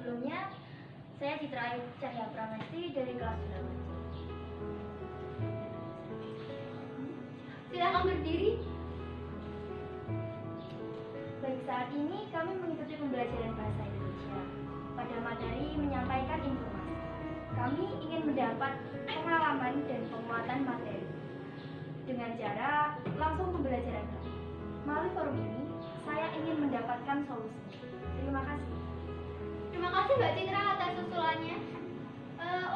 Sebelumnya, saya Citra Ayu Cahya Pramesti dari kelas 8. Silakan berdiri. Baik, saat ini kami mengikuti pembelajaran bahasa Indonesia pada materi menyampaikan informasi. Kami ingin mendapat pengalaman dan penguatan materi dengan cara langsung pembelajaran kami. Melalui forum ini, saya ingin mendapatkan solusi. Terima kasih. Terima kasih Mbak Citra atas usulannya.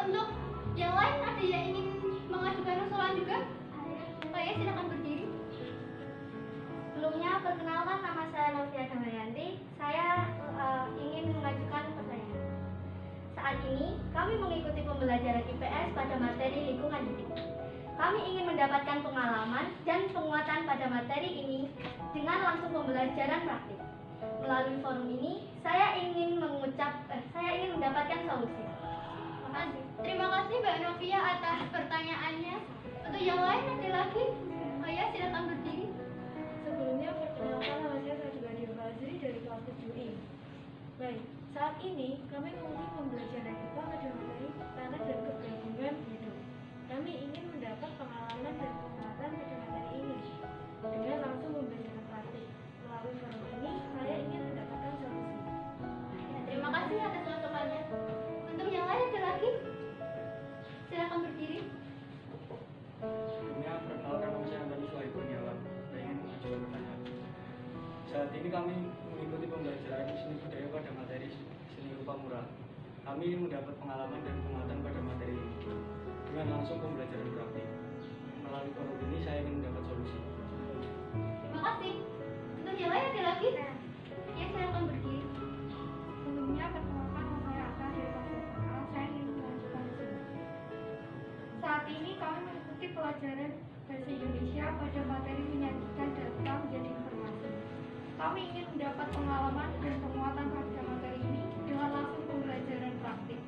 Untuk yang lain ada yang ingin mengajukan usulan juga? Oh ya, silakan berdiri. Sebelumnya, perkenalkan, nama saya Novia Damayanti. Saya ingin mengajukan pertanyaan. Saat ini, kami mengikuti pembelajaran IPS pada materi lingkungan hidup. Kami ingin mendapatkan pengalaman dan penguatan pada materi ini dengan langsung pembelajaran praktik. Melalui forum ini, saya ingin mendapatkan solusi. Terima kasih Mbak Novia atas pertanyaannya. Untuk yang lain ada lagi? Oh ya, silakan berdiri. Sebelumnya perkenalkan, nama saya Sajwa Fazri dari kelas 7I. Baik, saat ini kami mengikuti pembelajaran IPA pada materi tanah dan keberagaman hidup. Kami ingin mendapat pengalaman dan penguatan pada materi ini dengan langsung pembelajaran praktik. Melalui forum ini, saya ingin mendapatkan solusi. Terima kasih atas masukannya. Untuk yang lain ada lagi? Silakan berdiri. Sebelumnya perkenalkan, nama saya Antoni Suhaib Kurniawan. Saya ingin mengajukan pertanyaan. Saat ini kami mengikuti pembelajaran seni budaya pada materi seni rupa mural. Kami ingin mendapat pengalaman dan penguatan pada materi ini dengan langsung pembelajaran praktik. Melalui forum ini saya ingin mendapat solusi. Terima kasih. Untuk yang lain ada lagi? Ya, silakan berdiri. Sebelumnya perkenalkan, nama saya Aka dari kelas 8A. Saya ingin mengajukan usulan. Saat ini kami mengikuti pelajaran bahasa Indonesia pada materi menyajikan data menjadi informasi. Kami ingin mendapat pengalaman dan penguatan pada materi ini dengan langsung pembelajaran praktik.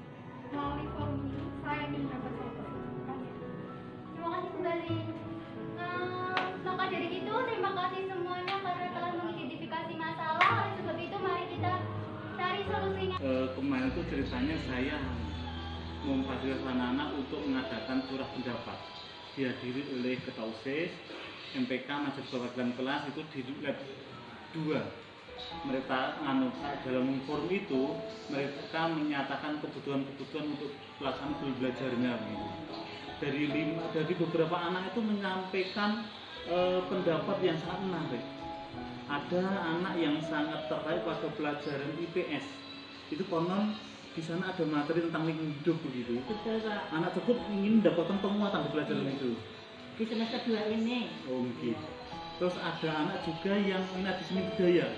Melalui forum ini, saya ingin mendapat solusi. Terima kasih kembali. Maka dari itu, terima kasih semuanya karena telah mengidentifikasi masalah. Oleh sebab itu, mari kita cari solusinya. Kemarin itu ceritanya saya memfasilitasi anak-anak untuk mengadakan curah pendapat, dihadiri oleh Ketua OSIS, MPK, Majelis Perwakilan Kelas itu di lab 2. Mereka dalam forum itu mereka menyatakan kebutuhan-kebutuhan untuk pelaksanaan belajarnya. Dari beberapa anak itu menyampaikan pendapat yang sangat menarik. Ada anak yang sangat tertarik pada pelajaran IPS. Itu konon di sana ada materi tentang lingkungan hidup begitu. Betul, Pak. Anak tersebut ingin mendapatkan penguatan di pelajaran itu. Di semester 2 ini. Oh gitu. Terus ada anak juga yang minat di seni budaya.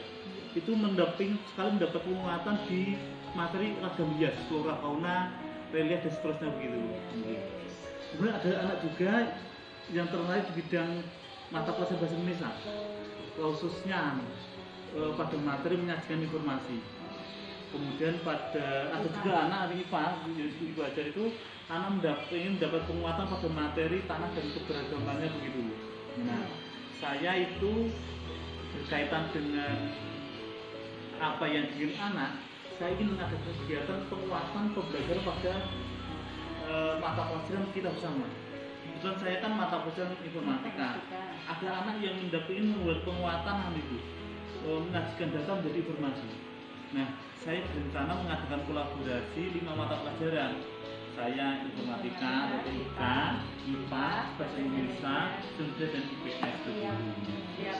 Itu sekali mendapat penguatan di materi ragam hias, flora fauna, relief dan seterusnya begitu. Kemudian ada anak juga yang tertarik di bidang mata pelajaran bahasa Indonesia, khususnya pada materi menyajikan informasi. Kemudian ada juga anak IPA, ibu ajar itu anak ingin mendapat penguatan pada materi tanah dan keberagamannya begitu. Nah, saya itu berkaitan dengan apa yang diingin anak, saya ingin mengadakan kegiatan penguatan pembelajaran pada mata pelajaran kita bersama. Kebetulan saya kan mata pelajaran informatika. Ada anak yang ingin membuat penguatan itu, menyajikan data menjadi informasi. Nah, saya berencana mengadakan kolaborasi 5 mata pelajaran. Saya informatika, matematika, IPA, bahasa Indonesia, seni dan IPS.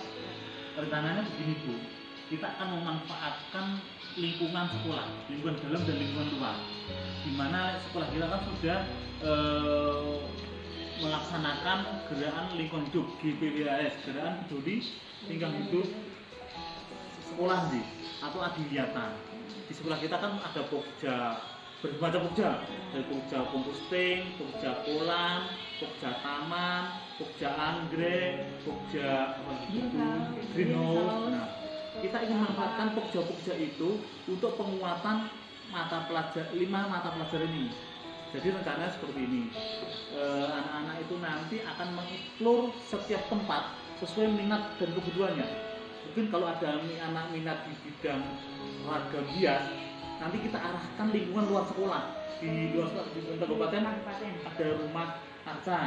Rencananya begini Bu, kita akan memanfaatkan lingkungan sekolah, lingkungan dalam dan lingkungan luar. Di mana sekolah kita kan sudah melaksanakan gerakan lingkungan hidup GPWAS, gerakan peduli lingkungan hidup sekolah atau adiwiyata. Di sekolah kita kan ada pokja, bermacam pokja, dari pokja komposting, pokja kolam, pokja taman, pokja anggrek, pokja greenhouse. Nah, kita ingin memanfaatkan pokja-pokja itu untuk penguatan 5 mata pelajaran ini. Jadi rencananya seperti ini, anak-anak itu nanti akan mengeksplor setiap tempat sesuai minat dan kebutuhannya. Mungkin kalau ada anak minat di bidang ragam hias, nanti kita arahkan lingkungan luar sekolah. Di luar sekolah di kabupaten ada rumah arca.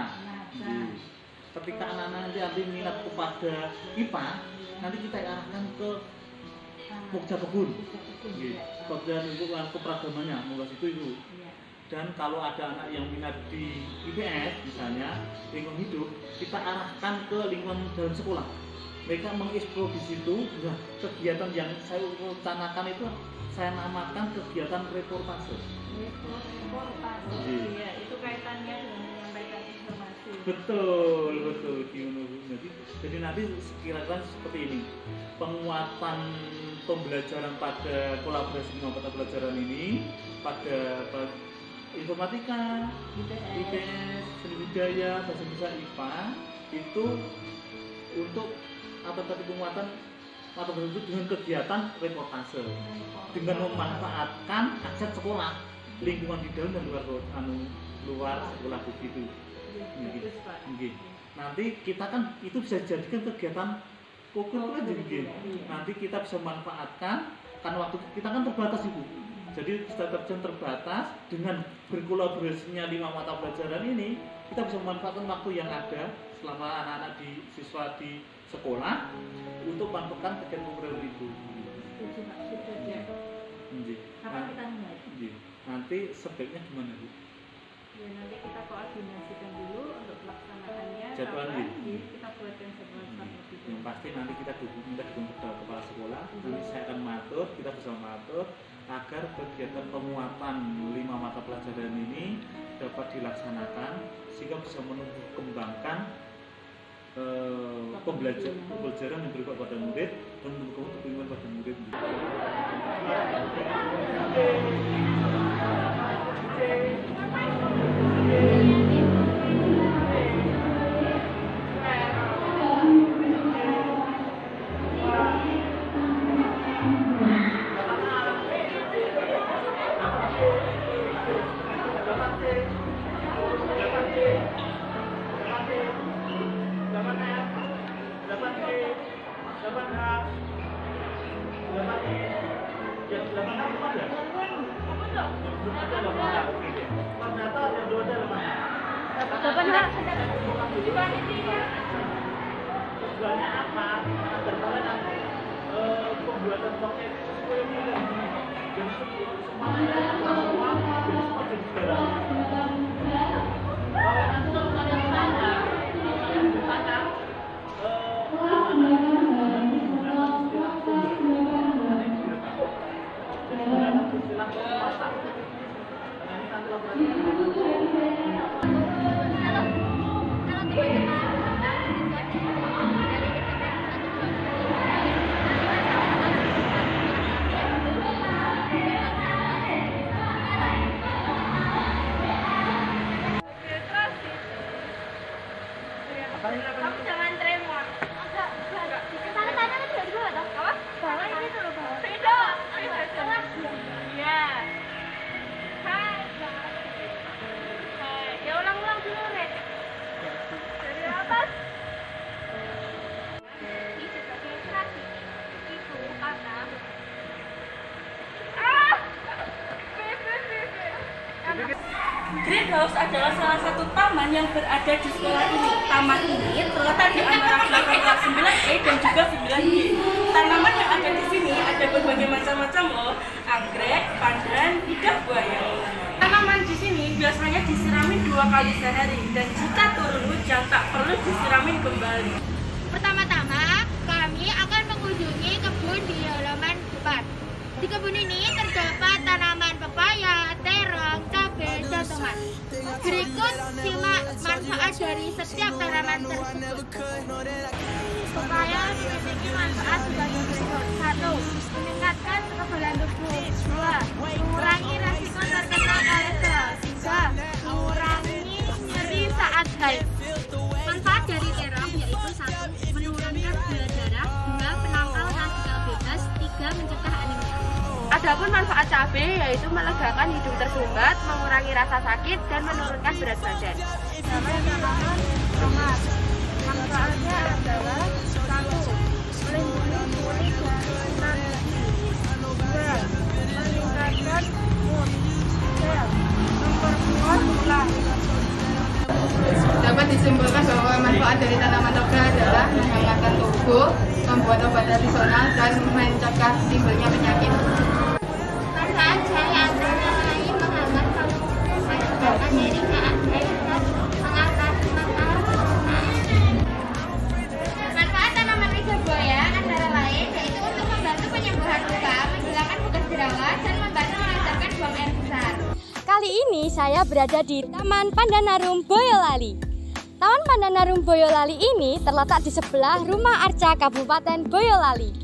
Ketika anak-anak nanti minat kepada IPA, nanti kita arahkan ke Pokja Kebun, bagian lingkungan keperagamannya, mulai itu. Dan kalau ada anak yang minat di IPS misalnya lingkungan hidup, kita arahkan ke lingkungan dalam sekolah. Mereka mengeksplor di situ. Nah, kegiatan yang saya rencanakan itu saya namakan kegiatan reportase. Iya, itu kaitannya dengan menyampaikan informasi. Betul. Jadi nanti kira-kira seperti ini. Penguatan pembelajaran pada kolaborasi dengan mata pelajaran ini pada informatika, IPS, seni budaya, bahasa Indonesia, IPA itu untuk apa tadi penguatan mata pelajaran itu dengan kegiatan reportase dengan memanfaatkan aset sekolah, lingkungan di dalam dan luar sekolah begitu. Nanti kita kan itu bisa dijadikan kegiatan kokurikuler juga. Nanti kita bisa manfaatkan karena waktu kita kan terbatas Ibu. Jadi jam terbatas, dengan berkolaborasinya 5 mata pelajaran ini kita bisa memanfaatkan waktu yang ada selama anak-anak siswa di sekolah untuk manfaatkan kegiatan kokurikuler itu. Kapan kita mulai? Nanti sebaiknya gimana Bu? Ya nanti kita koordinasikan dulu untuk pelaksanaannya. Jadwalnya. Kita buatkan jadwal seperti itu. Yang pasti nanti kita minta dukung kepala sekolah. Nanti saya akan mengatur, kita bisa mengatur agar kegiatan penguatan 5 mata pelajaran ini dapat dilaksanakan sehingga bisa menumbuh kembangkan pembelajaran yang berupa pada murid dan menumbuh kembangkan pada murid. Tujuannya apa? Agar kalian nanti pembuatan paket sesuai dengan dan semuanya semua jadi seperti sekarang. Kalau nanti kalau kalian bertanya, Kamu jangan tremor. Kesana tanya kan juga juga toh? Apa? Bawah ini tuh loh bawah. Beda. Iya. Hai. Ya ulang-ulang dulu Red. Dari atas. Ini sebagai kreasi itu karena Greenhouse adalah salah satu taman yang berada di sekolah ini. Taman ini terletak di antara belakang kelas 9E dan juga 9G. Tanaman yang ada di sini ada berbagai macam-macam loh. Anggrek, pandan, lidah buaya. Tanaman di sini biasanya disirami 2 kali sehari dan jika turun hujan tak perlu disirami kembali. Pertama-tama kami akan mengunjungi kebun di halaman depan. Di kebun ini terdapat tanaman pepaya, terong, cabai, dan tomat. Berikut simak manfaat dari setiap tanaman tersebut. Pepaya memiliki manfaat sebagai berikut. 1. Meningkatkan kekebalan tubuh. 2. Mengurangi resiko terkena kolesterol. 3. Mengurangi nyeri saat haid. Manfaat dari terong yaitu 1. Menurunkan gula darah. 2. Penangkal radikal bebas. 3. Mencegah anemia. Adapun manfaat cabai yaitu melegakan hidung tersumbat, mengurangi rasa sakit, dan menurunkan berat badan. Tanaman tomat. Manfaatnya adalah 1. Melindungi kulit dari sinar UV. 2. Meningkatkan dari tanaman toga adalah menghangatkan tubuh, membuat obat tradisional, dan mencegah timbulnya penyakit. Manfaat saya antara lain menghangatkan tubuh, menyebabkan nyeri saat haid dan mengatasi masalah pencernaan. Manfaat tanaman lidah buaya antara lain yaitu untuk membantu penyembuhan luka, menghilangkan bekas jerawat, dan membantu melancarkan buang air besar. Kali ini saya berada di Taman Pandanarum Boyolali. Taman Pandanarum Boyolali ini terletak di sebelah Rumah Arca Kabupaten Boyolali.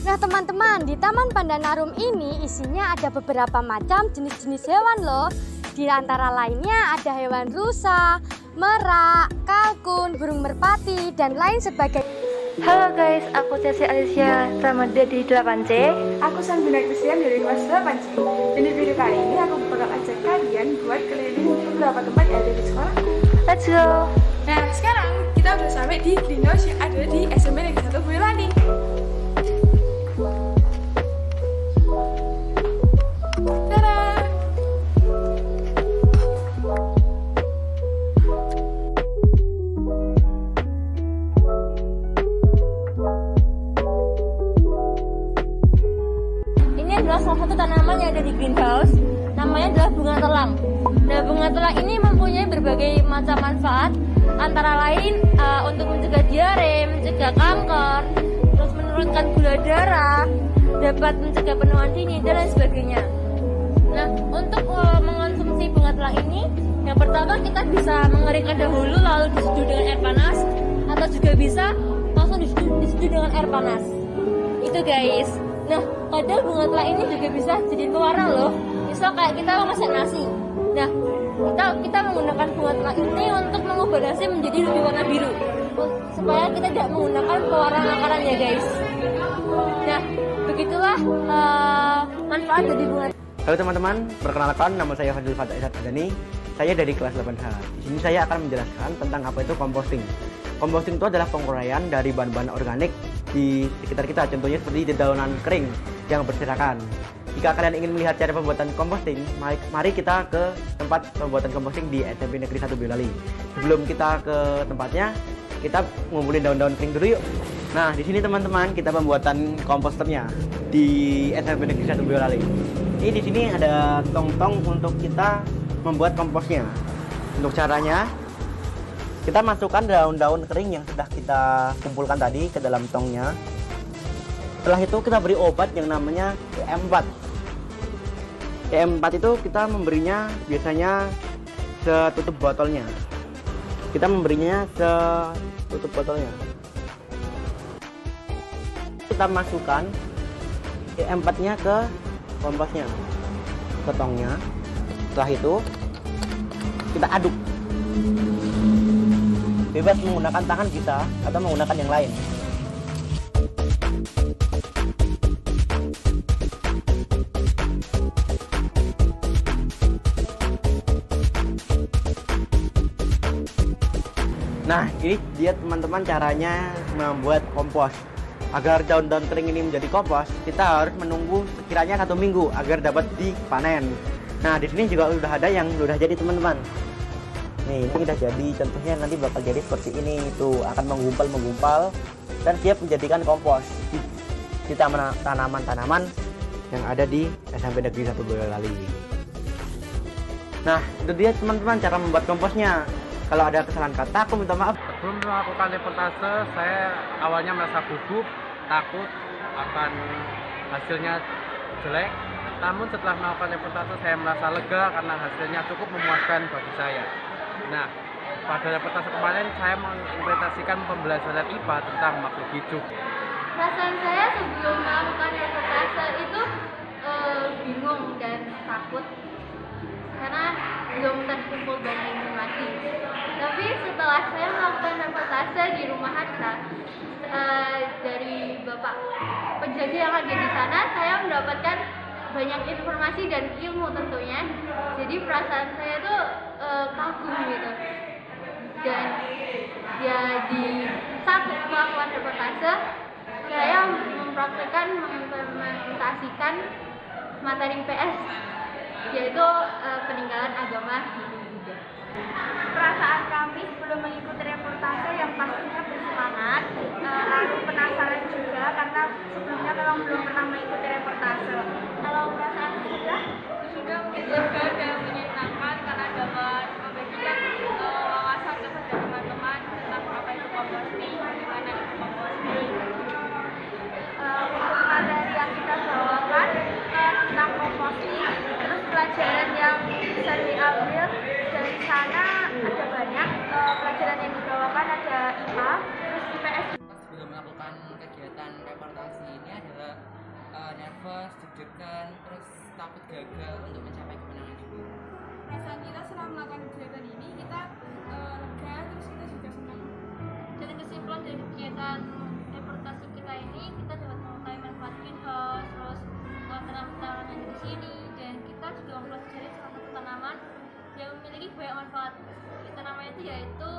Nah teman-teman, di Taman Pandanarum ini isinya ada beberapa macam jenis-jenis hewan loh. Di antara lainnya ada hewan rusa, merak, kalkun, burung merpati, dan lain sebagainya. Halo guys, aku Ceci Alicia Ramadhan di 8C. Aku Sanbina Christian dari kelas 8C. Dan di video kali ini aku bakal ajak kalian buat keliling beberapa tempat yang ada di sekolahku. Let's go! Nah, sekarang kita udah sampai di greenhouse yang ada di SMP Negeri 1 Boyolali. Tada! Ini adalah salah satu tanaman yang ada di greenhouse. Namanya adalah bunga telang. Nah, bunga telang ini mempunyai berbagai macam manfaat, antara lain untuk mencegah diare, mencegah kanker, terus menurunkan gula darah, dapat mencegah penuaan dini, dan lain sebagainya. Nah, untuk mengonsumsi bunga telang ini, yang pertama kita bisa mengeringkan dahulu lalu diseduh dengan air panas, atau juga bisa langsung diseduh dengan air panas. Itu guys. Nah, kadang bunga telang ini juga bisa jadi pewarna loh. Misal kayak kita mau masak nasi. Nah, kita menggunakan bunga telang ini untuk mengubah nasi menjadi lebih warna biru, supaya kita tidak menggunakan pewarna makanan ya guys. Nah, begitulah manfaat dari bunga. Halo teman-teman, perkenalkan nama saya Fadil Fatah Isat Adani. Saya dari kelas 8H. Di sini saya akan menjelaskan tentang apa itu composting. Composting itu adalah penguraian dari bahan-bahan organik di sekitar kita, contohnya seperti dedaunan kering yang berserakan. Jika kalian ingin melihat cara pembuatan composting, mari kita ke tempat pembuatan composting di SMP Negeri 1 Boyolali. Sebelum kita ke tempatnya, kita ngumpulin daun-daun kering dulu yuk. Nah, di sini teman-teman kita pembuatan komposternya di SMP Negeri 1 Boyolali. Ini di sini ada tong-tong untuk kita membuat komposnya. Untuk caranya, kita masukkan daun-daun kering yang sudah kita kumpulkan tadi ke dalam tongnya. Setelah itu kita beri obat yang namanya EM4. EM4 itu kita memberinya biasanya setutup botolnya. Kita memberinya setutup botolnya. Kita masukkan EM4-nya ke komposnya, ke tongnya. Setelah itu kita aduk. Bebas menggunakan tangan kita atau menggunakan yang lain. Nah, ini dia teman-teman caranya membuat kompos. Agar daun-daun kering ini menjadi kompos, kita harus menunggu sekiranya 1 minggu agar dapat dipanen. Nah, di sini juga sudah ada yang sudah jadi teman-teman. Nih, ini udah jadi, contohnya nanti bakal jadi seperti ini. Itu akan menggumpal dan siap menjadikan kompos di tanaman-tanaman yang ada di SMP Negeri 1 Boyolali. Nah, itu dia teman-teman cara membuat komposnya. Kalau ada kesalahan kata, aku minta maaf. Sebelum melakukan reportase, saya awalnya merasa gugup, takut akan hasilnya jelek. Namun setelah melakukan reportase, saya merasa lega karena hasilnya cukup memuaskan bagi saya. Nah, pada reportase kemarin saya mengimplementasikan pembelajaran IPA tentang makhluk hidup. Perasaan saya sebelum melakukan reportase itu bingung dan takut karena belum terkumpul banyak informasi. Tapi setelah saya melakukan reportase di Rumah Arca dari Bapak penjaga yang ada di sana, saya mendapatkan banyak informasi dan ilmu tentunya. Jadi perasaan saya tuh kagum gitu. Dan ya di saat melakukan reportase, saya mempraktekkan, mengimplementasikan materi PS yaitu peninggalan agama Hindu Buddha. Perasaan kami sebelum mengikuti reportase yang pastinya bersemangat, lalu penasaran juga karena sebelumnya memang belum pernah mengikuti reportase. Kalau perasaan Juga menyenangkan dan menyenangkan karena dapat membagikan wawasan kepada teman-teman tentang apa itu composting, bagaimana itu composting. untuk materi yang kita bawakan tentang composting, terus pelajaran yang bisa diambil dari sana ada banyak. Pelajaran yang dibawakan ada IPA, terus IPS. Sebelum melakukan kegiatan reportasi ini adalah nervous, deg-degan, terus takut gagal untuk mencapai kemenangan juga. Perasaan kita setelah melakukan kegiatan ini kita lega, terus kita juga senang. Jadi kesimpulan dari kegiatan reportasi kita ini, kita dapat mengetahui manfaat greenhouse, terus tanaman-tanaman yang di sini, dan kita juga mempelajari salah satu tanaman yang memiliki banyak manfaat. Tanaman itu yaitu